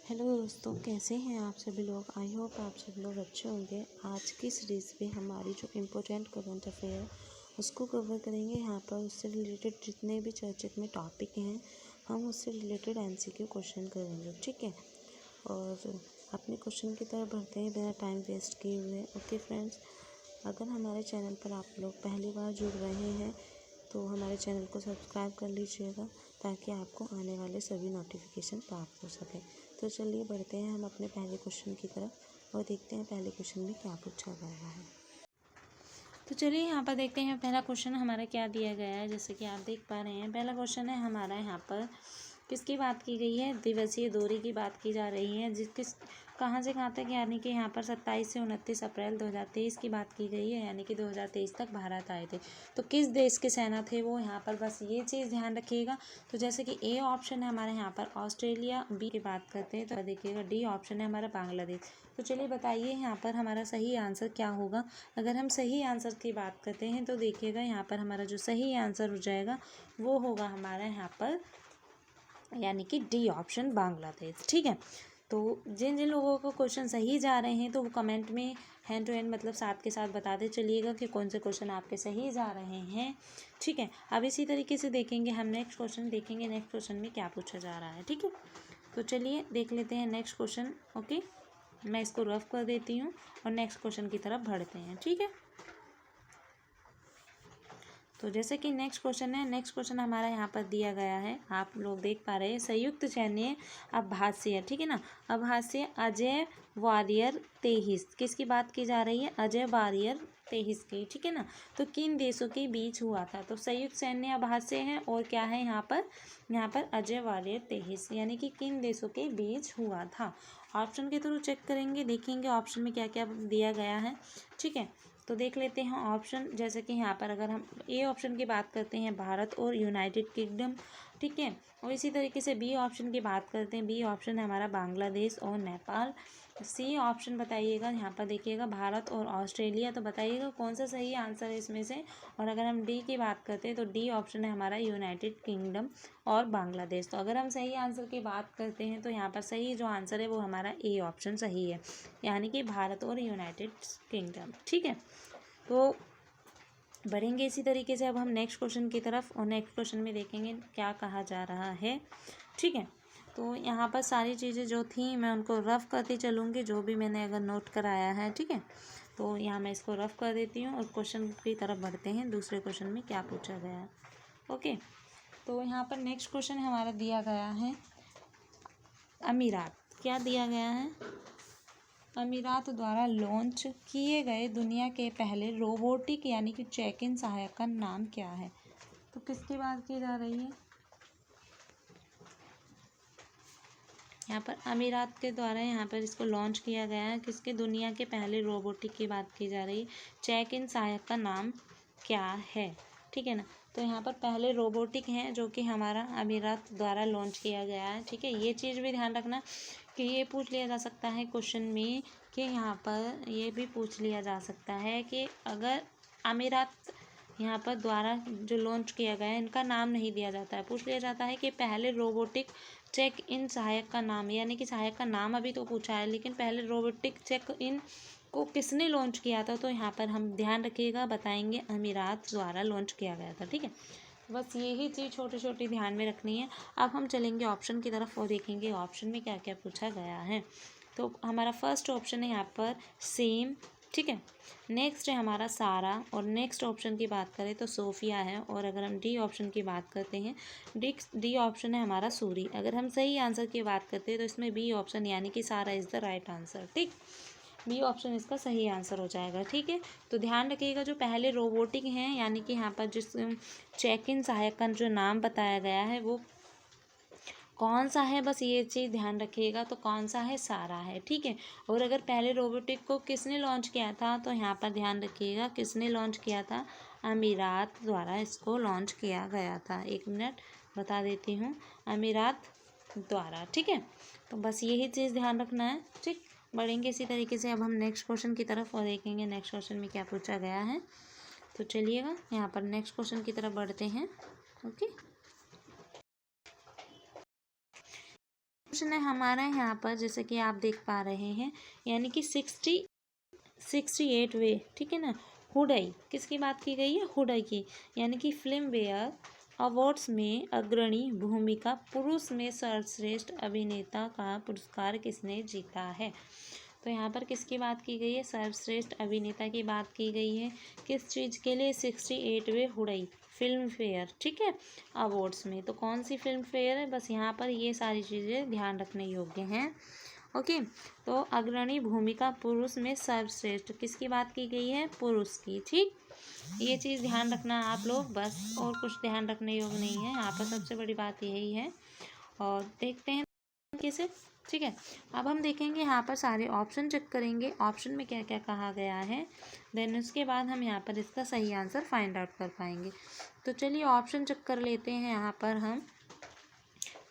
Hello दोस्तों, कैसे हैं आप सभी लोग। आई होप आप सभी लोग अच्छे होंगे। आज की सीरीज़ में हमारी जो इम्पोर्टेंट करंट अफेयर है उसको कवर करेंगे। यहाँ पर उससे रिलेटेड जितने भी चर्चित में टॉपिक हैं हम उससे रिलेटेड एमसीक्यू क्वेश्चन करेंगे, ठीक है। और अपने क्वेश्चन की तरफ बढ़ते हैं बिना टाइम वेस्ट किए हुए। ओके फ्रेंड्स, अगर हमारे चैनल पर आप लोग पहली बार जुड़ रहे हैं तो हमारे चैनल को सब्सक्राइब कर लीजिएगा ताकि आपको आने वाले सभी नोटिफिकेशन प्राप्त हो सके। तो चलिए बढ़ते हैं हम अपने पहले क्वेश्चन की तरफ और देखते हैं पहले क्वेश्चन में क्या पूछा गया है। तो चलिए यहाँ पर देखते हैं पहला क्वेश्चन हमारा क्या दिया गया है। जैसे कि आप देख पा रहे हैं पहला क्वेश्चन है हमारा, यहाँ पर किसकी बात की गई है, दिवसीय दौरे की बात की जा रही है। कहाँ से कहाँ तक, यानी कि यहाँ पर 27 से 29 अप्रैल 2023 की बात की गई है, यानी कि 2023 तक भारत आए थे। तो किस देश के सेना थे वो, यहाँ पर बस ये चीज़ ध्यान रखिएगा। तो जैसे कि ए ऑप्शन है हमारे यहाँ पर ऑस्ट्रेलिया, बी की बात करते हैं तो देखिएगा डी ऑप्शन है हमारा बांग्लादेश। तो चलिए बताइए यहाँ पर हमारा सही आंसर क्या होगा। अगर हम सही आंसर की बात करते हैं तो देखिएगा यहाँ पर हमारा जो सही आंसर हो जाएगा वो होगा हमारा यहाँ पर यानी कि डी ऑप्शन बांग्लादेश, ठीक है। तो जिन जिन लोगों को क्वेश्चन सही जा रहे हैं तो वो कमेंट में हैंड टू हैंड मतलब साथ के साथ बताते चलिएगा कि कौन से क्वेश्चन आपके सही जा रहे हैं, ठीक है। अब इसी तरीके से देखेंगे हम नेक्स्ट क्वेश्चन, देखेंगे नेक्स्ट क्वेश्चन में क्या पूछा जा रहा है, ठीक है। तो चलिए देख लेते हैं नेक्स्ट क्वेश्चन। ओके, मैं इसको रफ कर देती हूँ और नेक्स्ट क्वेश्चन की तरफ बढ़ते हैं, ठीक है। तो जैसे कि नेक्स्ट क्वेश्चन है, नेक्स्ट क्वेश्चन हमारा यहाँ पर दिया गया है, आप लोग देख पा रहे हैं संयुक्त सैन्य अभ्यास्य, ठीक है ना। अभ्यास्य अजय वारियर 23, किसकी बात की जा रही है, अजय वारियर 23 की, ठीक है ना। तो किन देशों के बीच हुआ था, तो संयुक्त सैन्य अभ्यास्य है और क्या है यहाँ पर अजय वारियर 23 यानी कि किन देशों के बीच हुआ था। ऑप्शन के थ्रू चेक करेंगे, देखेंगे ऑप्शन में क्या क्या दिया गया है, ठीक है। तो देख लेते हैं ऑप्शन। जैसे कि यहाँ पर अगर हम ए ऑप्शन की बात करते हैं भारत और यूनाइटेड किंगडम, ठीक है। और इसी तरीके से बी ऑप्शन की बात करते हैं, बी ऑप्शन है हमारा बांग्लादेश और नेपाल। सी ऑप्शन बताइएगा, यहाँ पर देखिएगा भारत और ऑस्ट्रेलिया। तो बताइएगा कौन सा सही आंसर है इसमें से। और अगर हम डी की बात करते हैं तो डी ऑप्शन है हमारा यूनाइटेड किंगडम और बांग्लादेश। तो अगर हम सही आंसर की बात करते हैं तो यहाँ पर सही जो आंसर है वो हमारा ए ऑप्शन सही है, यानी कि भारत और यूनाइटेड किंगडम, ठीक है। तो बढ़ेंगे इसी तरीके से अब हम नेक्स्ट क्वेश्चन की तरफ और नेक्स्ट क्वेश्चन में देखेंगे क्या कहा जा रहा है, ठीक है। तो यहाँ पर सारी चीज़ें जो थी मैं उनको रफ करती चलूँगी, जो भी मैंने अगर नोट कराया है, ठीक है। तो यहाँ मैं इसको रफ कर देती हूँ और क्वेश्चन की तरफ बढ़ते हैं, दूसरे क्वेश्चन में क्या पूछा गया है। ओके, तो यहाँ पर नेक्स्ट क्वेश्चन हमारा दिया गया है अमीरात, क्या दिया गया है, अमीरात द्वारा लॉन्च किए गए दुनिया के पहले रोबोटिक यानी कि चेक इन सहायक का नाम क्या है। तो किसकी बात की जा रही है, यहाँ पर अमीरात के द्वारा यहाँ पर इसको लॉन्च किया गया है, किसके, दुनिया के पहले रोबोटिक की बात की जा रही है। चेक इन सहायक का नाम क्या है, ठीक है ना। तो यहाँ पर पहले रोबोटिक हैं जो कि हमारा अमीरात द्वारा लॉन्च किया गया है, ठीक है। ये चीज़ भी ध्यान रखना कि ये पूछ लिया जा सकता है क्वेश्चन में कि यहाँ पर ये भी पूछ लिया जा सकता है कि अगर अमीरात यहाँ पर द्वारा जो लॉन्च किया गया है इनका नाम नहीं दिया जाता है, पूछ लिया जाता है कि पहले रोबोटिक चेक इन सहायक का नाम, यानी कि सहायक का नाम अभी तो पूछा है लेकिन पहले रोबोटिक चेक इन को किसने लॉन्च किया था। तो यहाँ पर हम ध्यान रखिएगा, बताएंगे अमीरात द्वारा लॉन्च किया गया था, ठीक है। बस यही चीज़ छोटी छोटी ध्यान में रखनी है। अब हम चलेंगे ऑप्शन की तरफ और देखेंगे ऑप्शन में क्या क्या पूछा गया है। तो हमारा फर्स्ट ऑप्शन है यहाँ पर सेम, ठीक है। नेक्स्ट है हमारा सारा और नेक्स्ट ऑप्शन की बात करें तो सोफिया है। और अगर हम डी ऑप्शन की बात करते हैं, डी ऑप्शन है हमारा सूरी। अगर हम सही आंसर की बात करते हैं तो इसमें बी ऑप्शन यानी कि सारा इज़ द राइट आंसर, ठीक। बी ऑप्शन इसका सही आंसर हो जाएगा, ठीक है। तो ध्यान रखिएगा जो पहले रोबोटिक हैं यानी कि यहाँ पर जिस चेक इन सहायक का जो नाम बताया गया है वो कौन सा है, बस ये चीज़ ध्यान रखिएगा। तो कौन सा है, सारा है, ठीक है। और अगर पहले रोबोटिक को किसने लॉन्च किया था तो यहाँ पर ध्यान रखिएगा किसने लॉन्च किया था, अमीरात द्वारा इसको लॉन्च किया गया था। एक मिनट बता देती हूँ, अमीरात द्वारा, ठीक है। तो बस यही चीज़ ध्यान रखना है, ठीक। बढ़ेंगे इसी तरीके से अब हम नेक्स्ट क्वेश्चन की तरफ और देखेंगे नेक्स्ट क्वेश्चन में क्या पूछा गया है। तो चलिएगा यहाँ पर नेक्स्ट क्वेश्चन की तरफ बढ़ते हैं। ओके, क्वेश्चन है हमारा यहाँ पर, जैसे कि आप देख पा रहे हैं, यानी कि 68 वे, ठीक है ना। हुडई किसकी बात की गई है? हुडई की। यानी कि फिल्म फेयर अवार्ड्स में अग्रणी भूमिका पुरुष में सर्वश्रेष्ठ अभिनेता का पुरस्कार किसने जीता है? तो यहाँ पर किसकी बात की गई है? सर्वश्रेष्ठ अभिनेता की बात की गई है। किस चीज़ के लिए? 68वें हुडई फिल्म फेयर, ठीक है, अवार्ड्स में। तो कौन सी फिल्म फेयर है? बस यहाँ पर ये सारी चीज़ें ध्यान रखने योग्य हैं। ओके, तो अग्रणी भूमिका पुरुष में सर्वश्रेष्ठ किसकी बात की गई है? पुरुष की, ठीक। ये चीज़ ध्यान रखना आप लोग, बस और कुछ ध्यान रखने योग्य नहीं है। यहाँ पर सबसे बड़ी बात यही है। और देखते हैं कैसे, ठीक है। अब हम देखेंगे यहाँ पर सारे ऑप्शन चेक करेंगे, ऑप्शन में क्या क्या कहा गया है, देन उसके बाद हम यहाँ पर इसका सही आंसर फाइंड आउट कर पाएंगे। तो चलिए ऑप्शन चेक कर लेते हैं। यहाँ पर हम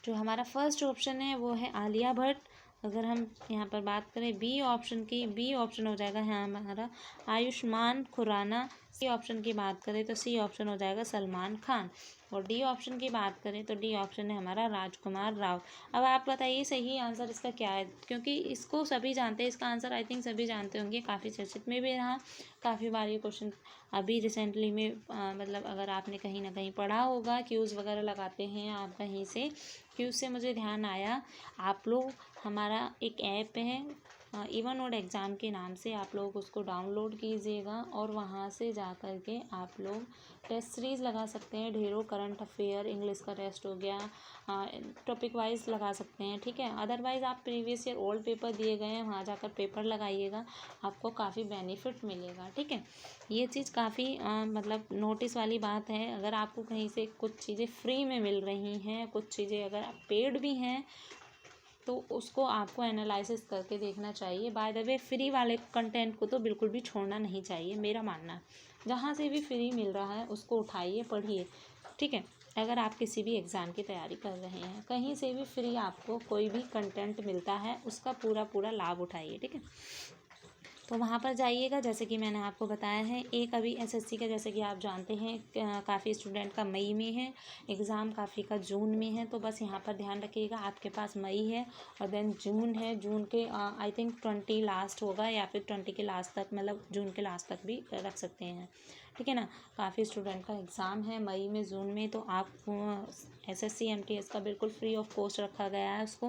जो हमारा फर्स्ट ऑप्शन है वो है आलिया भट्ट। अगर हम यहाँ पर बात करें बी ऑप्शन की, बी ऑप्शन हो जाएगा यहाँ हमारा आयुष्मान खुराना। सी ऑप्शन की बात करें तो सी ऑप्शन हो जाएगा सलमान खान। और डी ऑप्शन की बात करें तो डी ऑप्शन है हमारा राजकुमार राव। अब आप बताइए सही आंसर इसका क्या है, क्योंकि इसको सभी जानते हैं, इसका आंसर आई थिंक सभी जानते होंगे, काफ़ी चर्चित में भी रहा, काफ़ी बार ये क्वेश्चन अभी रिसेंटली में मतलब अगर आपने कहीं ना कहीं पढ़ा होगा, क्यूज़ वगैरह लगाते हैं आप कहीं से, क्यूज़ से मुझे ध्यान आया, आप लोग हमारा एक ऐप है इवन नोड एग्ज़ाम के नाम से, आप लोग उसको डाउनलोड कीजिएगा और वहाँ से जा कर के आप लोग टेस्ट सीरीज़ लगा सकते हैं। ढेरों करंट अफेयर, इंग्लिश का टेस्ट हो गया, टॉपिक वाइज लगा सकते हैं, ठीक है। अदरवाइज़ आप प्रीवियस ईयर ओल्ड पेपर दिए गए हैं, वहाँ जाकर पेपर लगाइएगा, आपको काफ़ी बेनिफिट मिलेगा, ठीक है। ये चीज़ काफ़ी मतलब नोटिस वाली बात है। अगर आपको कहीं से कुछ चीज़ें फ्री में मिल रही हैं, कुछ चीज़ें अगर पेड भी हैं, तो उसको आपको एनालिसिस करके देखना चाहिए। बाय द वे फ्री वाले कंटेंट को तो बिल्कुल भी छोड़ना नहीं चाहिए, मेरा मानना। जहाँ से भी फ्री मिल रहा है उसको उठाइए, पढ़िए, ठीक है। अगर आप किसी भी एग्ज़ाम की तैयारी कर रहे हैं, कहीं से भी फ्री आपको कोई भी कंटेंट मिलता है, उसका पूरा लाभ उठाइए, ठीक है। तो वहाँ पर जाइएगा, जैसे कि मैंने आपको बताया है। एक अभी एसएससी का, जैसे कि आप जानते हैं, काफ़ी स्टूडेंट का मई में है एग्ज़ाम, काफ़ी का जून में है। तो बस यहाँ पर ध्यान रखिएगा, आपके पास मई है और देन जून है। जून के आई थिंक 20 लास्ट होगा, या फिर 20 के लास्ट तक, मतलब जून के लास्ट तक भी रख सकते हैं, ठीक है ना। काफ़ी स्टूडेंट का एग्ज़ाम है मई में, जून में। तो आप एसएससी एमटीएस का बिल्कुल फ्री ऑफ कॉस्ट रखा गया है उसको,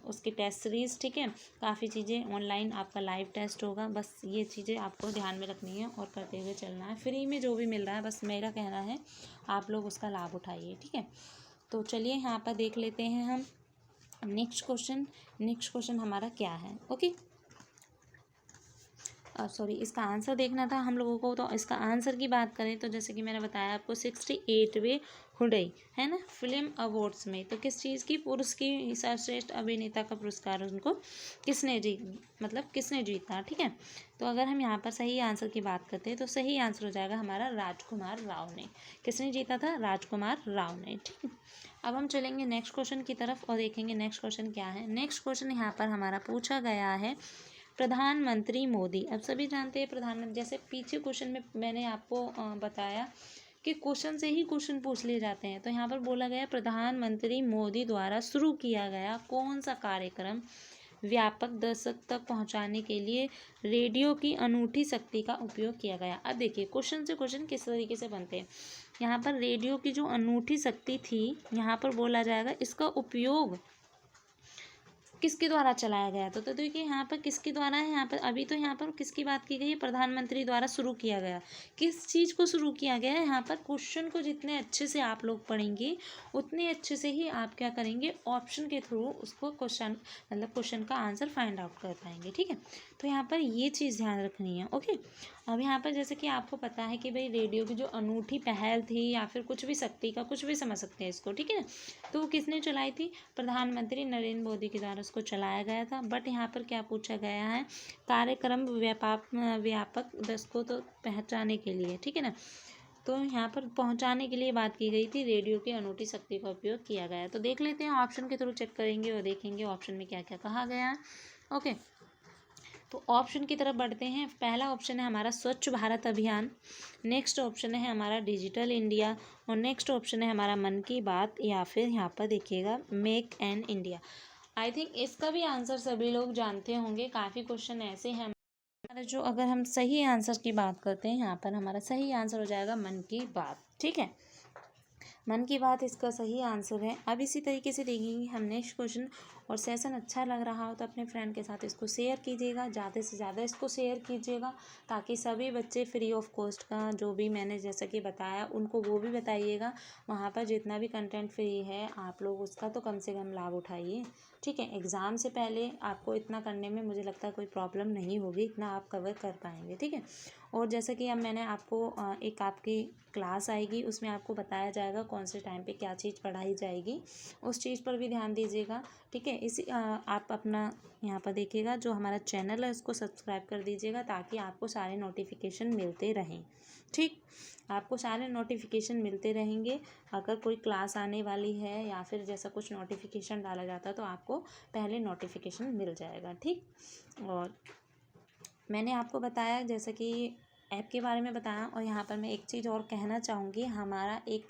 उसकी टेस्ट सीरीज़, ठीक है। काफ़ी चीज़ें ऑनलाइन आपका लाइव टेस्ट होगा, बस ये चीज़ें आपको ध्यान में रखनी है और करते हुए चलना है। फ्री में जो भी मिल रहा है, बस मेरा कहना है आप लोग उसका लाभ उठाइए, ठीक है। तो चलिए यहाँ पर देख लेते हैं हम नेक्स्ट क्वेश्चन हमारा क्या है। ओके, सॉरी, इसका आंसर देखना था हम लोगों को। तो इसका आंसर की बात करें तो जैसे कि मैंने बताया आपको 68वें हुडई है ना फिल्म अवार्ड्स में, तो किस चीज़ की? पुरुष की सर्वश्रेष्ठ अभिनेता का पुरस्कार उनको किसने जीता, ठीक है। तो अगर हम यहाँ पर सही आंसर की बात करते हैं तो सही आंसर हो जाएगा हमारा राजकुमार राव ने। किसने जीता था? राजकुमार राव ने, ठीक है। अब हम चलेंगे नेक्स्ट क्वेश्चन की तरफ और देखेंगे नेक्स्ट क्वेश्चन क्या है। नेक्स्ट क्वेश्चन यहाँ पर हमारा पूछा गया है प्रधानमंत्री मोदी। अब सभी जानते हैं प्रधानमंत्री, जैसे पीछे क्वेश्चन में मैंने आपको बताया कि क्वेश्चन से ही क्वेश्चन पूछ लिए जाते हैं। तो यहाँ पर बोला गया प्रधानमंत्री मोदी द्वारा शुरू किया गया कौन सा कार्यक्रम व्यापक दर्शक तक पहुँचाने के लिए रेडियो की अनूठी शक्ति का उपयोग किया गया। अब देखिए क्वेश्चन से क्वेश्चन किस तरीके से बनते हैं। यहाँ पर रेडियो की जो अनूठी शक्ति थी, यहाँ पर बोला जाएगा इसका उपयोग किसके द्वारा चलाया गया था। तो देखिए यहाँ पर किसके द्वारा है, यहाँ पर अभी तो यहाँ पर किसकी बात की गई है? प्रधानमंत्री द्वारा शुरू किया गया। किस चीज़ को शुरू किया गया है? यहाँ पर क्वेश्चन को जितने अच्छे से आप लोग पढ़ेंगे उतने अच्छे से ही आप क्या करेंगे, ऑप्शन के थ्रू उसको क्वेश्चन का आंसर फाइंड आउट कर पाएंगे, ठीक है। तो यहाँ पर ये चीज़ ध्यान रखनी है। ओके, अब यहाँ पर जैसे कि आपको पता है कि भाई रेडियो की जो अनूठी पहल थी, या फिर कुछ भी शक्ति का कुछ भी समझ सकते हैं इसको, ठीक है। तो वो किसने चलाई थी? प्रधानमंत्री नरेंद्र मोदी के द्वारा उसको चलाया गया था। बट यहाँ पर क्या पूछा गया है? कार्यक्रम व्यापक दर्शकों तो पहुँचाने के लिए, ठीक है ना। तो यहाँ पर पहुँचाने के लिए बात की गई थी, रेडियो की अनूठी शक्ति का उपयोग किया गया है। तो देख लेते हैं, ऑप्शन के थ्रू चेक करेंगे और देखेंगे ऑप्शन में क्या क्या कहा गया है। ओके, तो ऑप्शन की तरफ बढ़ते हैं। पहला ऑप्शन है हमारा स्वच्छ भारत अभियान, नेक्स्ट ऑप्शन है हमारा डिजिटल इंडिया, और नेक्स्ट ऑप्शन है हमारा मन की बात, या फिर यहाँ पर देखिएगा make in India. I think इसका भी आंसर सभी लोग जानते होंगे। काफ़ी क्वेश्चन ऐसे हैं हमारा जो, अगर हम सही आंसर की बात करते हैं, यहाँ पर हमारा सही आंसर हो जाएगा मन की बात। ठीक है, मन की बात इसका सही आंसर है। अब इसी तरीके से देखेंगे हम नेक्स्ट क्वेश्चन। और सेशन अच्छा लग रहा हो तो अपने फ्रेंड के साथ इसको शेयर कीजिएगा, ज़्यादा से ज़्यादा इसको शेयर कीजिएगा, ताकि सभी बच्चे फ्री ऑफ कॉस्ट का जो भी मैंने जैसा कि बताया उनको वो भी बताइएगा। वहाँ पर जितना भी कंटेंट फ्री है आप लोग उसका तो कम से कम लाभ उठाइए। ठीक है, एग्ज़ाम से पहले आपको इतना करने में मुझे लगता है कोई प्रॉब्लम नहीं होगी, इतना आप कवर कर पाएंगे। ठीक है, और जैसा कि अब मैंने आपको एक आपकी क्लास आएगी, उसमें आपको बताया जाएगा कौन से टाइम पे क्या चीज़ पढ़ाई जाएगी, उस चीज़ पर भी ध्यान दीजिएगा। ठीक है, इसी आप अपना यहाँ पर देखिएगा जो हमारा चैनल है उसको सब्सक्राइब कर दीजिएगा, ताकि आपको सारे नोटिफिकेशन मिलते रहें। ठीक, आपको सारे नोटिफिकेशन मिलते रहेंगे। अगर कोई क्लास आने वाली है या फिर जैसा कुछ नोटिफिकेशन डाला जाता है तो आपको पहले नोटिफिकेशन मिल जाएगा। ठीक, और मैंने आपको बताया जैसा कि ऐप के बारे में बताया। और यहाँ पर मैं एक चीज़ और कहना चाहूँगी, हमारा एक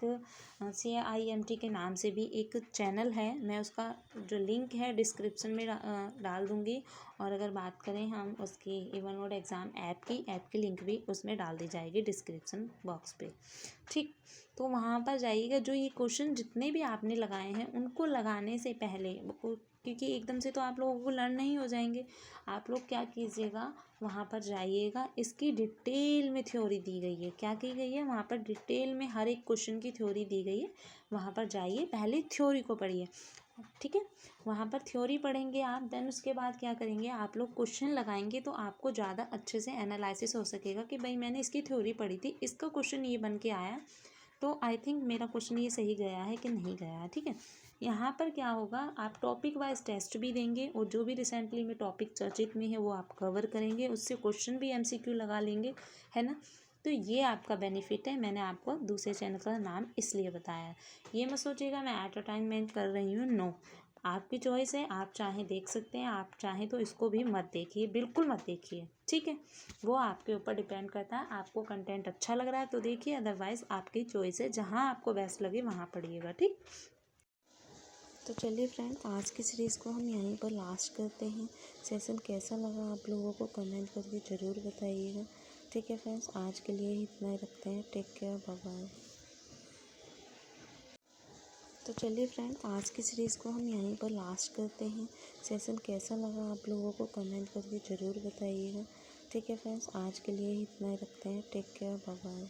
CIMT के नाम से भी एक चैनल है, मैं उसका जो लिंक है डिस्क्रिप्शन में डाल दूँगी। और अगर बात करें हम उसकी इवन बोर्ड एग्ज़ाम ऐप की लिंक भी उसमें डाल दी जाएगी डिस्क्रिप्शन बॉक्स पे। ठीक, तो वहाँ पर जाइएगा। जो ये क्वेश्चन जितने भी आपने लगाए हैं उनको लगाने से पहले, क्योंकि एकदम से तो आप लोगों को लर्न नहीं हो जाएंगे, आप लोग क्या कीजिएगा, वहाँ पर जाइएगा। इसकी डिटेल में थ्योरी दी गई है, क्या की गई है वहाँ पर डिटेल में हर एक क्वेश्चन की थ्योरी दी गई है। वहाँ पर जाइए, पहले थ्योरी को पढ़िए। ठीक है, वहाँ पर थ्योरी पढ़ेंगे आप, देन उसके बाद क्या करेंगे, आप लोग क्वेश्चन लगाएंगे तो आपको ज़्यादा अच्छे से एनालिसिस हो सकेगा कि भाई मैंने इसकी थ्योरी पढ़ी थी, इसका क्वेश्चन ये बन के आया, तो आई थिंक मेरा क्वेश्चन ये सही गया है कि नहीं गया है। ठीक है, यहाँ पर क्या होगा, आप टॉपिक वाइज टेस्ट भी देंगे और जो भी रिसेंटली में टॉपिक चर्चित में है वो आप कवर करेंगे, उससे क्वेश्चन भी MCQ लगा लेंगे, है ना। तो ये आपका बेनिफिट है। मैंने आपको दूसरे चैनल का नाम इसलिए बताया है। ये मत सोचिएगा मैं एंटरटेनमेंट कर रही हूँ, नो, आपकी चॉइस है, आप चाहें देख सकते हैं, आप चाहें तो इसको भी मत देखिए, बिल्कुल मत देखिए। ठीक है, वो आपके ऊपर डिपेंड करता है, आपको कंटेंट अच्छा लग रहा है तो देखिए, अदरवाइज़ आपकी चॉइस है, जहाँ आपको बेस्ट लगे वहाँ पढ़िएगा। ठीक, तो चलिए फ्रेंड, आज की सीरीज़ को हम यहीं पर लास्ट करते हैं। सेशन कैसा लगा आप लोगों को कमेंट करके ज़रूर बताइएगा। ठीक है फ्रेंड्स, आज के लिए ही इतना ही रखते हैं। Take care, bye bye. तो चलिए फ्रेंड, आज की सीरीज़ को हम यहीं पर लास्ट करते हैं। सेशन कैसा लगा आप लोगों को कमेंट करके ज़रूर बताइएगा। ठीक है फ्रेंड्स, आज के लिए ही इतना ही रखते हैं। Take care, bye bye.